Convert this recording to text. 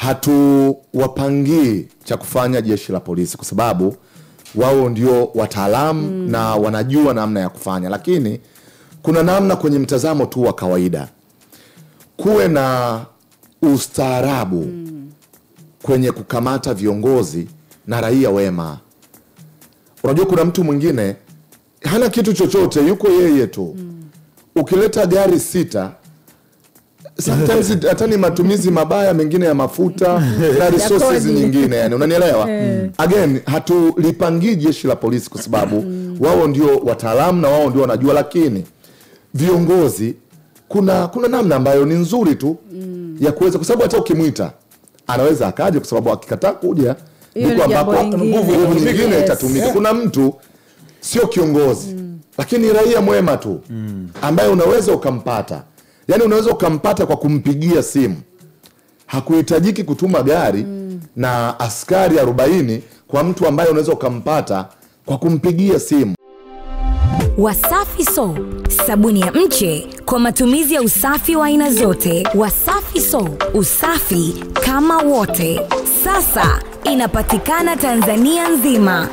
hatuwapangii cha kufanya jeshi la polisi kwa sababu wao ndio wataalamu na wanajua namna ya kufanya, lakini kuna namna kwenye mtazamo tu wa kawaida kuwe na ustaarabu kwenye kukamata viongozi na raia wema. Unajua kuna mtu mwingine hana kitu chochote, yuko yeye tu. Ukileta gari 6 sometimes hata ni matumizi mabaya mengine ya mafuta na resources nyingine, yani unanielewa? Again, hatulipangii jeshi la polisi kwa sababu wao ndio wataalamu na wao ndio wanajua, lakini viongozi kuna namna ambayo ni nzuri tu ya kuweza, kwa sababu hata ukimwita anaweza akaje, kwa sababu akikataa kuja ndiko ambapo nguvu nyingine itatumika. Kuna mtu sio kiongozi lakini raia mwema tu ambaye unaweza ukampata. Yani unaweza ukampata kwa kumpigia simu. Hakuhitajiki kutuma gari na askari 40 kwa mtu ambaye unaweza ukampata kwa kumpigia simu. Wasafi Soap, sabuni ya mche kwa matumizi ya usafi wa aina zote. Wasafi Soap, usafi kama wote. Sasa inapatikana Tanzania nzima.